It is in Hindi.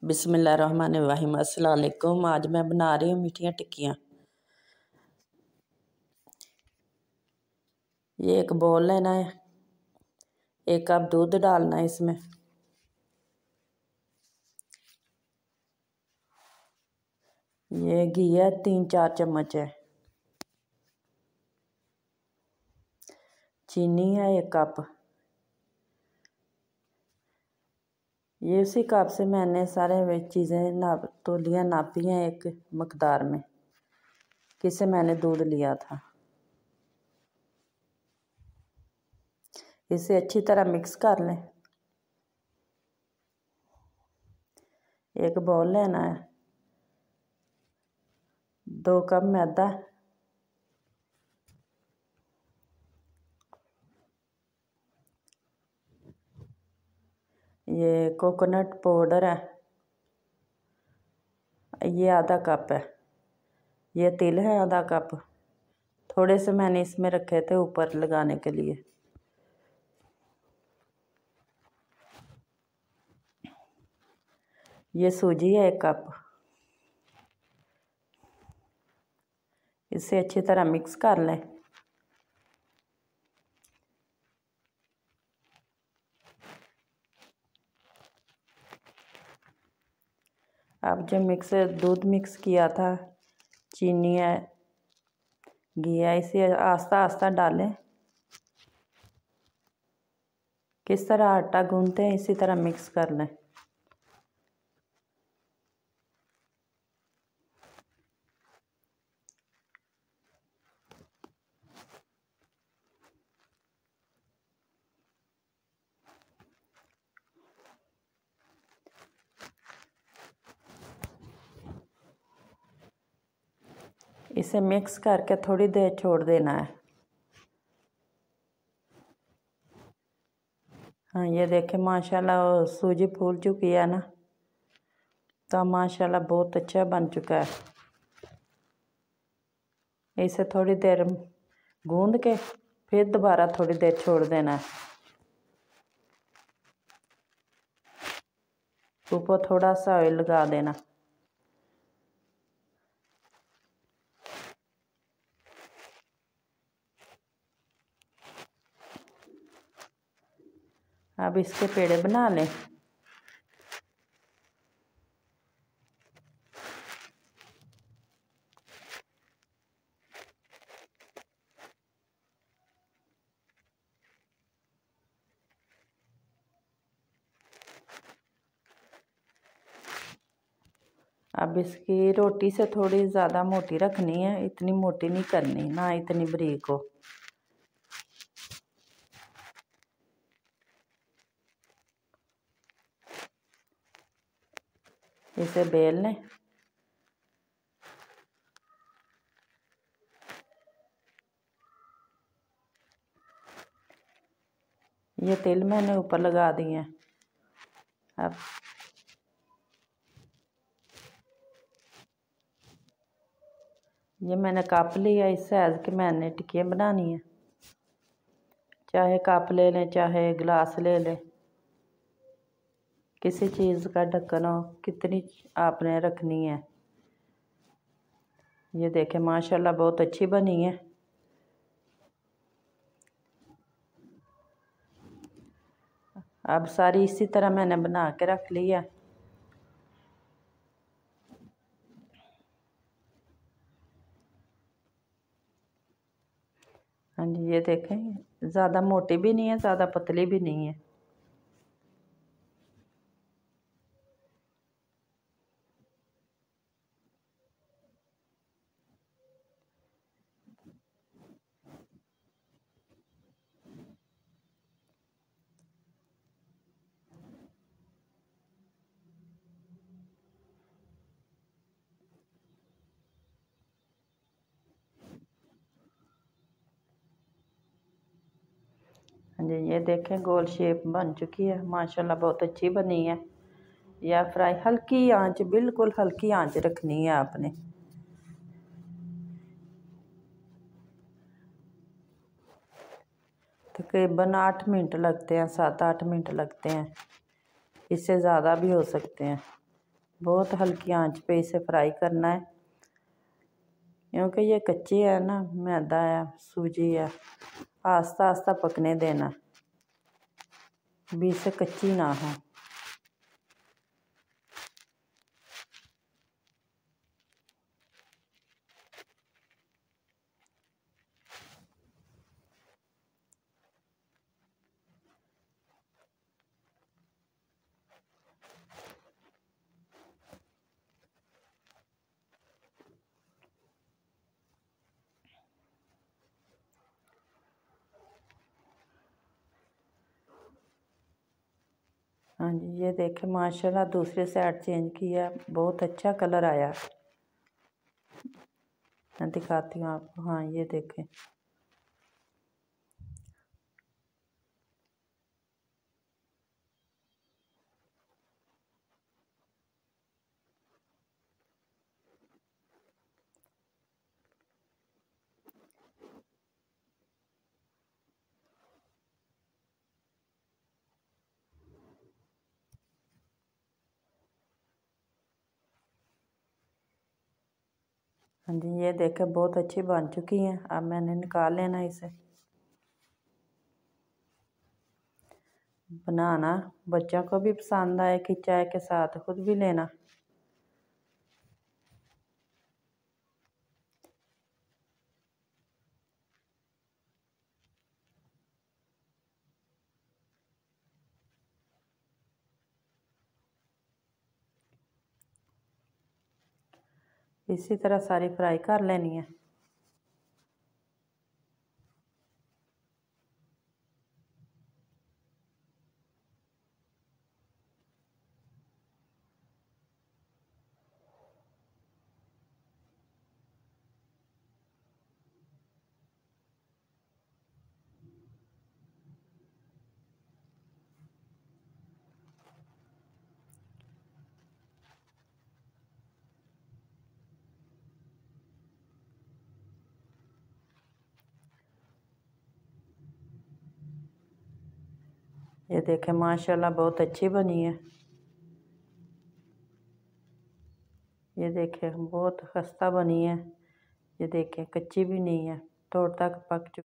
बिस्मिल्लाहिर्रहमानिर्रहीम। अस्सलाम वालेकुम। आज मैं बना रही हूँ मीठियाँ टिक्कियाँ। ये एक बोल लेना है, 1 कप दूध डालना है इसमें। ये घी है 3-4 चम्मच है। चीनी है 1 कप। ये उसी कप से मैंने सारे चीज़ें तोलियाँ नापी हैं एक मकदार में, किससे मैंने दूध लिया था। इसे अच्छी तरह मिक्स कर लें। एक बाउल लेना है, 2 कप मैदा, ये कोकोनट पाउडर है, ये आधा कप है। ये तिल है आधा कप। थोड़े से मैंने इसमें रखे थे ऊपर लगाने के लिए। ये सूजी है 1 कप। इसे अच्छी तरह मिक्स कर लें। अब जो दूध मिक्स किया था, चीनी है, घी है, इसे आस्ता आस्ता डालें। किस तरह आटा गूंथते हैं इसी तरह मिक्स कर लें। इसे मिक्स करके थोड़ी देर छोड़ देना है। हाँ, ये देखें माशाल्लाह सूजी फूल चुकी है ना, तो माशाल्लाह बहुत अच्छा बन चुका है। इसे थोड़ी देर गूंद के फिर दोबारा थोड़ी देर छोड़ देना है। ऊपर थोड़ा सा ऑयल लगा देना। अब इसके पेड़े बना लें। अब इसकी रोटी से थोड़ी ज़्यादा मोटी रखनी है, इतनी मोटी नहीं करनी, ना इतनी बारीक हो। इसे बेल लें। ये तिल मैंने ऊपर लगा दिए हैं। अब ये मैंने कप लिया, इस साइज़ के मैंने टिक्कियाँ बनानी है। चाहे कप ले लें, चाहे गिलास ले लें, किसी चीज़ का ढक्कन हो, कितनी आपने रखनी है। ये देखें माशाल्लाह बहुत अच्छी बनी है। अब सारी इसी तरह मैंने बना के रख ली है। हाँ जी, ये देखें ज़्यादा मोटी भी नहीं है, ज़्यादा पतली भी नहीं है। हाँ जी, ये देखें गोल शेप बन चुकी है, माशाल्लाह बहुत अच्छी बनी है। या फ्राई हल्की आंच, बिल्कुल हल्की आंच रखनी है आपने। तकरीबन 8 मिनट लगते हैं, 7-8 मिनट लगते हैं, इससे ज़्यादा भी हो सकते हैं। बहुत हल्की आंच पे इसे फ्राई करना है, क्योंकि ये कच्ची है ना, मैदा है, सूजी है। आस्ता आस्ता पकने देना, बीच से कच्ची ना हो। हाँ जी, ये देखें माशाल्लाह दूसरी साइड चेंज किया, बहुत अच्छा कलर आया। मैं दिखाती हूँ आपको। हाँ ये देखें, हाँ जी ये देखें बहुत अच्छी बन चुकी हैं। अब मैंने निकाल लेना इसे। बनाना बच्चों को भी पसंद आए कि चाय के साथ खुद भी लेना। इसी तरह सारी फ्राई कर लेनी है। ये देखें माशाल्लाह बहुत अच्छी बनी है। ये देखें बहुत खस्ता बनी है। ये देखें कच्ची भी नहीं है, थोड़ा तक पक चुकी।